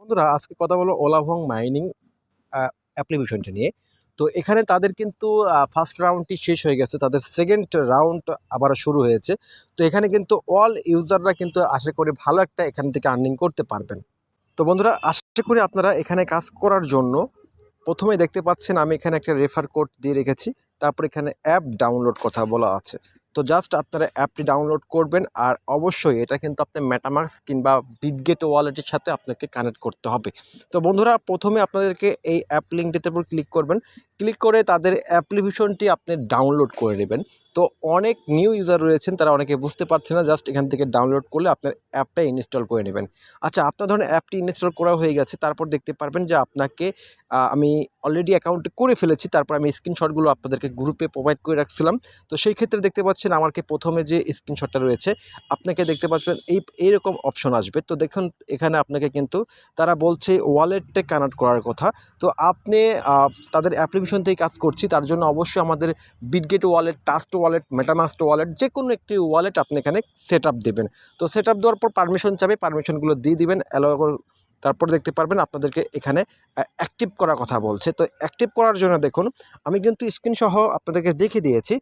বন্ধুরা আজকে কথা বলবো ওলাভং মাইনিং অ্যাপ্লিকেশনটা নিয়ে। তো এখানে তাদের কিন্তু ফার্স্ট রাউন্ডটি শেষ হয়ে গেছে, তাদের সেকেন্ড রাউন্ড আবার শুরু হয়েছে। তো এখানে কিন্তু অল ইউজাররা কিন্তু আশা করি ভালো একটা এখান থেকে আর্নিং করতে পারবেন। তো বন্ধুরা আশা করি আপনারা এখানে কাজ করার জন্য প্রথমেই দেখতে পাচ্ছেন আমি এখানে একটা রেফার কোড দিয়ে রেখেছি। তারপর এখানে অ্যাপ ডাউনলোড কথা বলা আছে। তো জাস্ট আপনারা অ্যাপটি ডাউনলোড করবেন, আর অবশ্যই এটা কিন্তু আপনার মেটামাস্ক কিংবা বিটগেট ওয়ালেটের সাথে আপনাকে কানেক্ট করতে হবে। তো বন্ধুরা প্রথমে আপনাদেরকে এই অ্যাপ লিঙ্কটিতে উপর ক্লিক করবেন। ক্লিক করে তাদের অ্যাপ্লিকেশনটি আপনি ডাউনলোড করে নেবেন। তো অনেক নিউ ইউজার রয়েছেন, তারা অনেকে বুঝতে পারছে না, জাস্ট এখান থেকে ডাউনলোড করলে আপনার অ্যাপটা ইনস্টল করে নেবেন। আচ্ছা, আপনার ধরনের অ্যাপটি ইনস্টল করা হয়ে গেছে, তারপর দেখতে পারবেন যে আপনাকে আমি অলরেডি অ্যাকাউন্টে করে ফেলেছি। তারপর আমি স্ক্রিনশটগুলো আপনাদেরকে গ্রুপে প্রোভাইড করে রাখছিলাম। তো সেই ক্ষেত্রে দেখতে পাচ্ছেন আমাকে প্রথমে যে স্ক্রিনশটটা রয়েছে, আপনাকে দেখতে পাচ্ছেন এইরকম অপশন আসবে। তো দেখুন এখানে আপনাকে কিন্তু তারা বলছে ওয়ালেটে কানেক্ট করার কথা। তো আপনি তাদের অ্যাপ্লিকেশন থেকে কাজ করছি, তার জন্য অবশ্যই আমাদের Bitget wallet, trust wallet, MetaMask wallet যে কোনো একটি ওয়ালেট আপনি এখানে সেট আপ দেবেন। তো সেট আপ দেওয়ার পর পারমিশন চাবে, পারমিশনগুলো দিয়ে দিবেন, তারপর দেখতে পারবেন আপনাদেরকে এখানে অ্যাক্টিভ করার কথা বলছে। তো অ্যাক্টিভ করার জন্য দেখুন আমি কিন্তু স্ক্রিন সহ আপনাদেরকে দেখিয়ে দিয়েছি।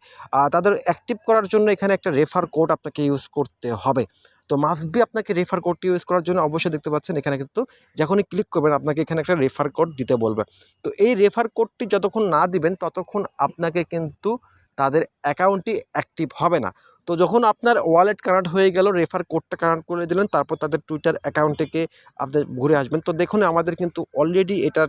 তাদের অ্যাক্টিভ করার জন্য এখানে একটা রেফার কোড আপনাকে ইউজ করতে হবে। তো মাস্ট বি আপনাকে রেফার কোডটি ইউজ করার জন্য অবশ্যই দেখতে পাচ্ছেন এখানে কিন্তু যখনই ক্লিক করবেন আপনাকে এখানে একটা রেফার কোড দিতে বলবে। তো এই রেফার কোডটি যতক্ষণ না দিবেন ততক্ষণ আপনাকে কিন্তু তাদের অ্যাকাউন্টটি অ্যাক্টিভ হবে না। তো যখন আপনার ওয়ালেট কানেক্ট হয়ে গেল, রেফার কোডটা কানেক্ট করে দিলেন, তারপর তাদের টুইটার অ্যাকাউন্ট থেকে আপনি ঘুরে আসবেন। তো দেখুন আমাদের কিন্তু অলরেডি এটা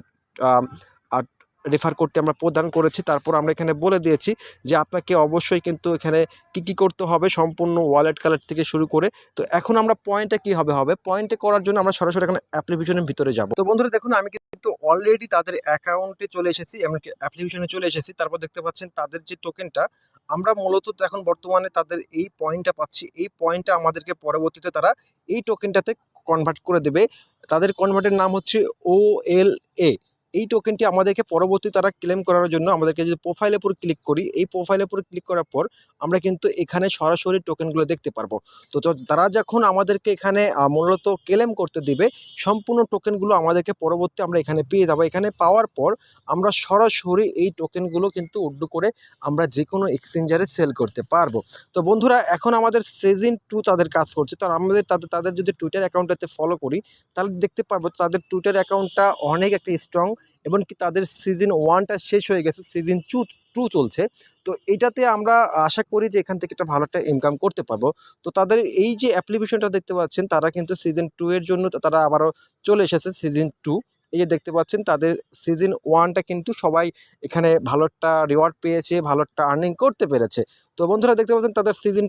রেফার কোডটি আমরা প্রদান করেছি। তারপর আমরা এখানে বলে দিয়েছি যে আপনাকে অবশ্যই কিন্তু এখানে কি করতে হবে, সম্পূর্ণ ওয়ালেট কালেক্ট থেকে শুরু করে। তো এখন আমরা পয়েন্টে কি হবে পয়েন্টে করার জন্য আমরা সরাসরি এখানে অ্যাপ্লিকেশনের ভিতরে যাব। তো বন্ধুরা দেখুন আমি কিন্তু অলরেডি তাদের অ্যাকাউন্টে চলে এসেছি, এমনকি অ্যাপ্লিকেশনে চলে এসেছি। তারপর দেখতে পাচ্ছেন তাদের যে টোকেনটা আমরা মূলত এখন বর্তমানে তাদের এই পয়েন্টটা পাচ্ছি। এই পয়েন্টটা আমাদেরকে পরবর্তীতে তারা এই টোকেনটাতে কনভার্ট করে দেবে। তাদের কনভার্টের নাম হচ্ছে OLA। এই টোকেনটি আমাদেরকে পরবর্তী তারা ক্লেম করার জন্য আমাদেরকে যদি প্রোফাইলের উপর ক্লিক করি, এই প্রোফাইলের উপর ক্লিক করার পর আমরা কিন্তু এখানে সরাসরি টোকেনগুলো দেখতে পারবো। তো তারা যখন আমাদেরকে এখানে মূলত ক্লেম করতে দিবে, সম্পূর্ণ টোকেনগুলো আমাদেরকে পরবর্তী আমরা এখানে পেয়ে যাবো। এখানে পাওয়ার পর আমরা সরাসরি এই টোকেনগুলো কিন্তু উইথড্র করে আমরা যে কোনো এক্সচেঞ্জারে সেল করতে পারবো। তো বন্ধুরা এখন আমাদের সিজন 2 তাদের কাজ করছে। তো আমাদের তাদের যদি টুইটার অ্যাকাউন্টটাতে ফলো করি তাহলে দেখতে পারবো তাদের টুইটার অ্যাকাউন্টটা অনেক একটা স্ট্রং, এবং কি তাদের সিজন 1টা শেষ হয়ে গেছে, সিজন 2 চলছে। তো এটাতে আমরা আশা করি যে এখান থেকে একটা ভালো একটা ইনকাম করতে পারবো। তো তাদের এই যে অ্যাপ্লিকেশনটা দেখতে পাচ্ছেন, তারা কিন্তু সিজন 2 এর জন্য তারা আবারও চলে এসেছে সিজন 2। এই যে দেখতে পাচ্ছেন তাদের সিজন 1টা কিন্তু সবাই এখানে ভালো একটা রিওয়ার্ড পেয়েছে, ভালো একটা আর্নিং করতে পেরেছে। তো বন্ধুরা দেখতে পাচ্ছেন তাদের সিজন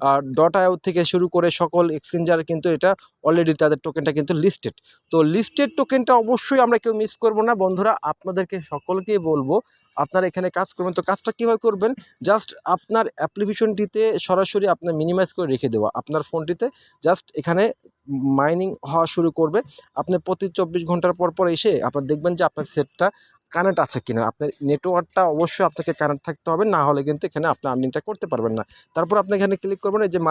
.io থেকে শুরু করে সকল এক্সচেঞ্জার কিন্তু এটা অলরেডি তাদের টোকেনটা কিন্তু লিস্টেড। তো লিস্টেড টোকেনটা অবশ্যই আমরা কেউ মিস করব না। বন্ধুরা আপনাদেরকে সকলকেই বলবো আপনারা এখানে কাজ করবেন। তো কাজটা কীভাবে করবেন, জাস্ট আপনার অ্যাপ্লিকেশনটিতে সরাসরি আপনার মিনিমাইজ করে রেখে দেওয়া, আপনার ফোনটিতে জাস্ট এখানে মাইনিং হওয়া শুরু করবে। আপনি প্রতি 24 ঘন্টার পর এসে আপনার দেখবেন যে আপনার সেটটা কানেক্ট আছে কিনা। আপনার নেটওয়ার্কটা অবশ্যই আপনাকে কানেক্ট থাকতে হবে, না হলে কিন্তু এখানে আপনি আর্নিংটা করতে পারবেন না। তারপর আপনি এখানে ক্লিক করবেন, এই যে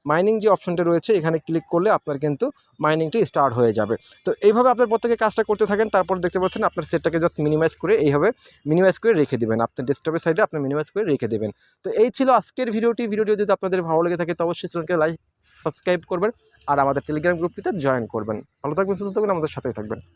মাইনিং যে অপশনটা রয়েছে এখানে ক্লিক করলে আপনার কিন্তু মাইনিংটি স্টার্ট হয়ে যাবে। তো এইভাবে আপনার প্রত্যেকে কাজটা করতে থাকেন। তারপর দেখতে পাচ্ছেন আপনার সেটটাকে জাস্ট মিনিমাইজ করে এইভাবে মিনিমাইজ করে রেখে দিবেন, আপনার ডেস্কটপের সাইডে আপনি মিনিমাইজ করে রেখে দেবেন। তো এই ছিল আজকের ভিডিওটি যদি আপনাদের ভালো লেগে থাকে তো অবশ্যই চ্যানেলকে লাইক সাবস্ক্রাইব করবেন, আর আমাদের টেলিগ্রাম গ্রুপটিতে জয়েন করবেন। ভালো থাকবেন, সুস্থ থাকবেন, আমাদের সাথেই থাকবেন।